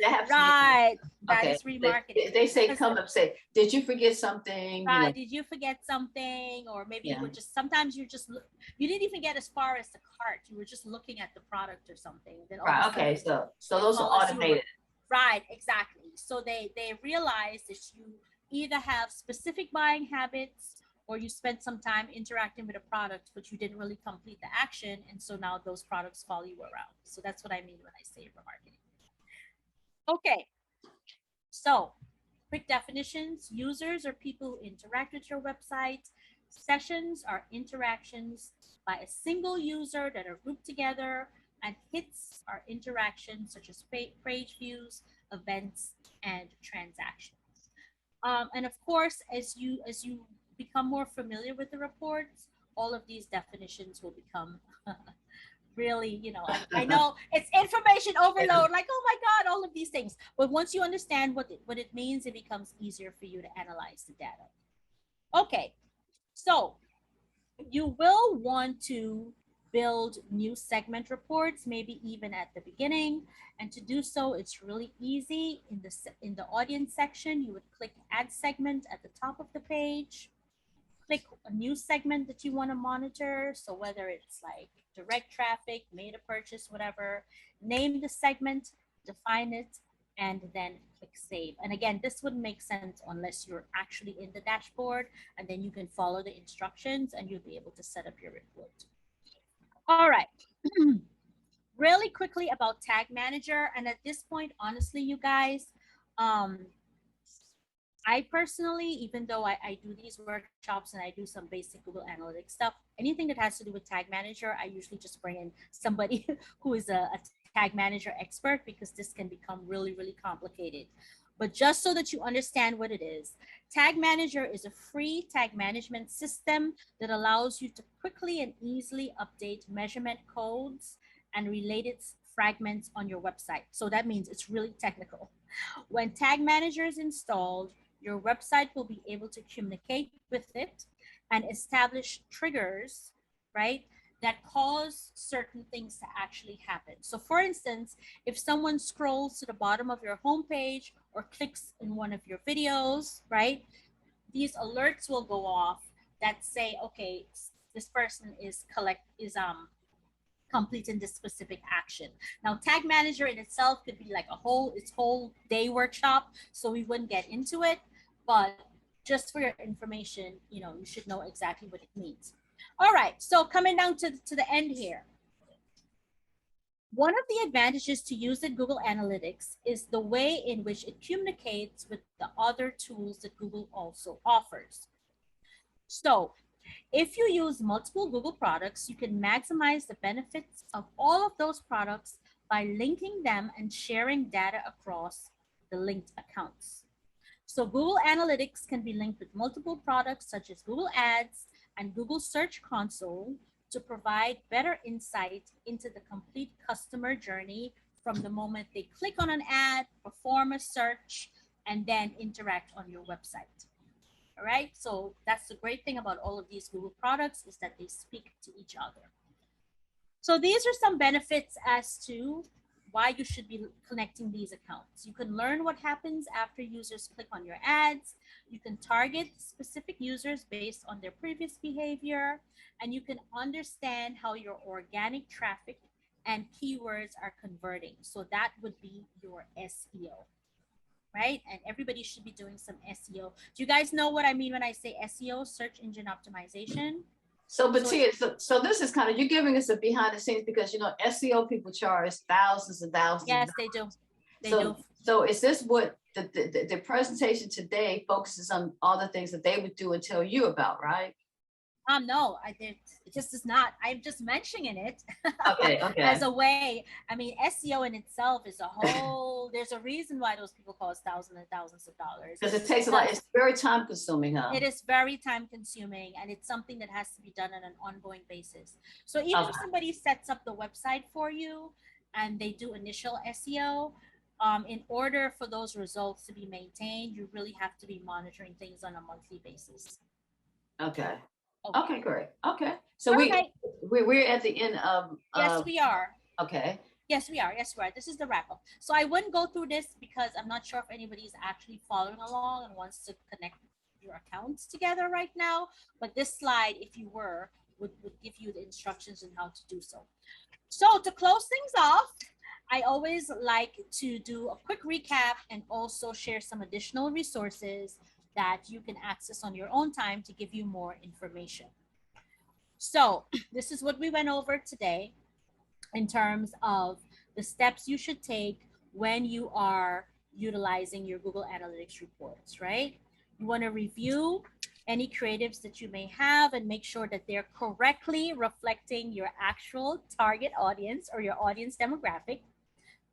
A: happens.
B: Right. That
A: Okay.
B: is remarketing.
A: They say, come up, say, did you forget something?
B: Right. Did you forget something? Or maybe you were just, sometimes you just, you didn't even get as far as the cart. You were just looking at the product or something. Then all
A: right.
B: of a sudden,
A: Okay. So those are automated.
B: Right, exactly. So they realize that you either have specific buying habits, or you spent some time interacting with a product, but you didn't really complete the action. And so now those products follow you around. So that's what I mean when I say remarketing. Okay. So quick definitions: users are people who interact with your website. Sessions are interactions by a single user that are grouped together, and hits are interactions such as page views, events, and transactions. And of course, as you become more familiar with the reports, all of these definitions will become really, I know it's information overload, like, oh my God, all of these things. But once you understand what it means, it becomes easier for you to analyze the data. Okay, so you will want to build new segment reports, maybe even at the beginning. And to do so, it's really easy. In the audience section, you would click add segment at the top of the page. Click a new segment that you want to monitor. So whether it's like direct traffic, made a purchase, whatever, name the segment, define it, and then click save. And again, this wouldn't make sense unless you're actually in the dashboard, and then you can follow the instructions and you'll be able to set up your report. All right. Really quickly about Tag Manager. And at this point, honestly, you guys, I personally, even though I do these workshops and I do some basic Google Analytics stuff, anything that has to do with Tag Manager, I usually just bring in somebody who is a Tag Manager expert, because this can become really, really complicated. But just so that you understand what it is, Tag Manager is a free tag management system that allows you to quickly and easily update measurement codes and related fragments on your website. So that means it's really technical. When Tag Manager is installed, your website will be able to communicate with it and establish triggers, right, that cause certain things to actually happen. So for instance, if someone scrolls to the bottom of your homepage or clicks in one of your videos, right, these alerts will go off that say, okay, this person is completing this specific action. Now, tag manager in itself could be like its whole day workshop, so we wouldn't get into it, but just for your information, you should know exactly what it means. All right, so coming down to the end here. One of the advantages to using Google Analytics is the way in which it communicates with the other tools that Google also offers. So if you use multiple Google products, you can maximize the benefits of all of those products by linking them and sharing data across the linked accounts. So Google Analytics can be linked with multiple products such as Google Ads and Google Search Console to provide better insight into the complete customer journey from the moment they click on an ad, perform a search, and then interact on your website. All right, so that's the great thing about all of these Google products, is that they speak to each other. So these are some benefits as to why you should be connecting these accounts. You can learn what happens after users click on your ads. You can target specific users based on their previous behavior, and you can understand how your organic traffic and keywords are converting. So that would be your SEO. Right? And everybody should be doing some SEO. Do you guys know what I mean when I say SEO, search engine optimization?
A: So, but so this is kind of, you're giving us a behind the scenes, because SEO people charge thousands and thousands.
B: Yes, they do.
A: So is this what the presentation today focuses on, all the things that they would do and tell you about, right?
B: No, it just is not. I'm just mentioning it
A: okay.
B: as a way. I mean, SEO in itself is a whole, there's a reason why those people cost thousands and thousands of dollars.
A: Because it takes a lot, it's very time consuming, huh?
B: It is very time consuming, and it's something that has to be done on an ongoing basis. So even if somebody sets up the website for you and they do initial SEO, in order for those results to be maintained, you really have to be monitoring things on a monthly basis.
A: Okay. Okay, great. Okay. So we're at the end of
B: yes, we are.
A: Okay.
B: Yes, we are. Yes, we are. This is the wrap up. So I wouldn't go through this because I'm not sure if anybody's actually following along and wants to connect your accounts together right now. But this slide, if you were, would give you the instructions on how to do so. So to close things off, I always like to do a quick recap and also share some additional resources that you can access on your own time to give you more information. So this is what we went over today in terms of the steps you should take when you are utilizing your Google Analytics reports, right? You want to review any creatives that you may have and make sure that they're correctly reflecting your actual target audience or your audience demographic.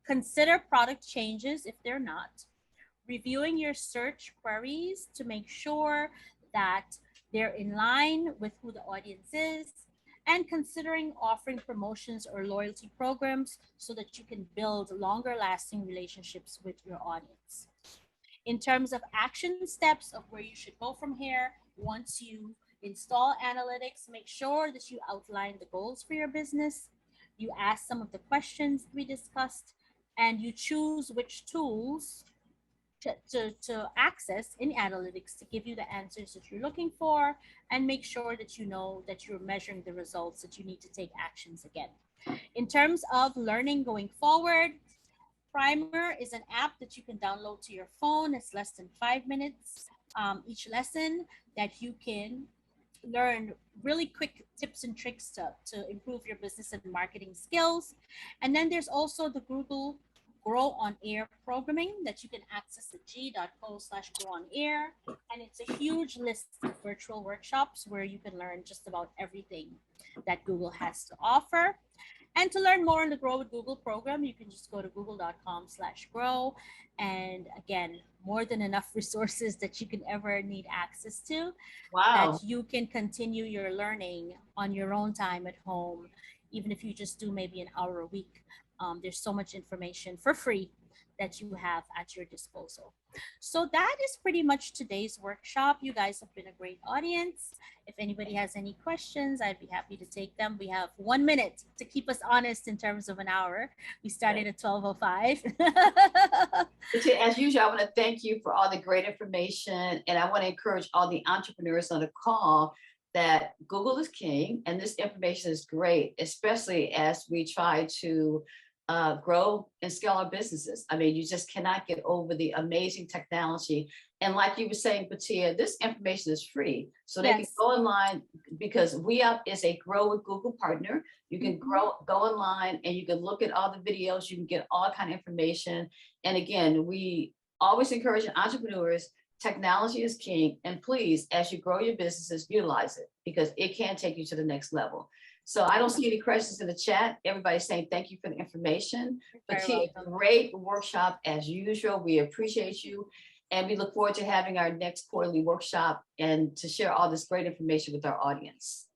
B: Consider product changes if they're not. Reviewing your search queries to make sure that they're in line with who the audience is, and considering offering promotions or loyalty programs so that you can build longer lasting relationships with your audience. In terms of action steps of where you should go from here, once you install analytics, make sure that you outline the goals for your business, you ask some of the questions we discussed, and you choose which tools to access in analytics to give you the answers that you're looking for, and make sure that you know that you're measuring the results that you need to take actions again. In terms of learning going forward, Primer is an app that you can download to your phone. It's less than 5 minutes each lesson that you can learn really quick tips and tricks to improve your business and marketing skills. And then there's also the Google Grow on Air programming that you can access at g.co/grow-on-air. And it's a huge list of virtual workshops where you can learn just about everything that Google has to offer. And to learn more on the Grow with Google program, you can just go to google.com/grow. And again, more than enough resources that you can ever need access to.
A: Wow.
B: That you can continue your learning on your own time at home, even if you just do maybe an hour a week. There's so much information for free that you have at your disposal. So that is pretty much today's workshop. You guys have been a great audience. If anybody has any questions, I'd be happy to take them. We have 1 minute to keep us honest in terms of an hour. We started at 12:05.
A: As usual, I want to thank you for all the great information. And I want to encourage all the entrepreneurs on the call that Google is king, and this information is great, especially as we try to grow and scale our businesses. I mean, you just cannot get over the amazing technology. And like you were saying, Patia, this information is free. So they can go online, because WeUp is a Grow with Google partner. You can go online and you can look at all the videos, you can get all kind of information. And again, we always encourage entrepreneurs, technology is king. And please, as you grow your businesses, utilize it, because it can take you to the next level. So I don't see any questions in the chat. Everybody's saying thank you for the information. Patia, great workshop as usual. We appreciate you. And we look forward to having our next quarterly workshop and to share all this great information with our audience.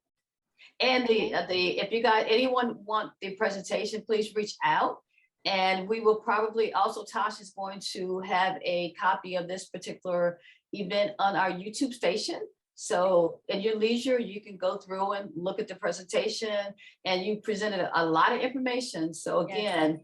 A: And if you got anyone want the presentation, please reach out. And we will probably also, Tosh is going to have a copy of this particular event on our YouTube station. So in your leisure, you can go through and look at the presentation, and you presented a lot of information. So again,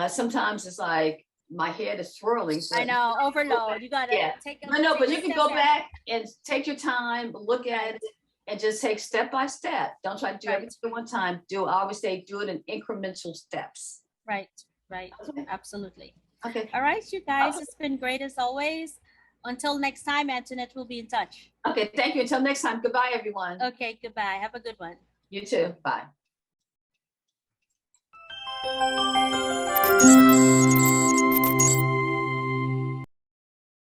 A: sometimes it's like my head is swirling.
B: I know, overload. You gotta take a
A: but you can go back and take your time, look at it, and just take step by step. Don't try to do everything at one time. I always say do it in incremental steps.
B: Right, absolutely.
A: Okay.
B: All right, you guys, it's been great as always. Until next time, Antoinette will be in touch.
A: Okay, thank you. Until next time. Goodbye, everyone.
B: Okay, goodbye. Have a good one.
A: You too. Bye.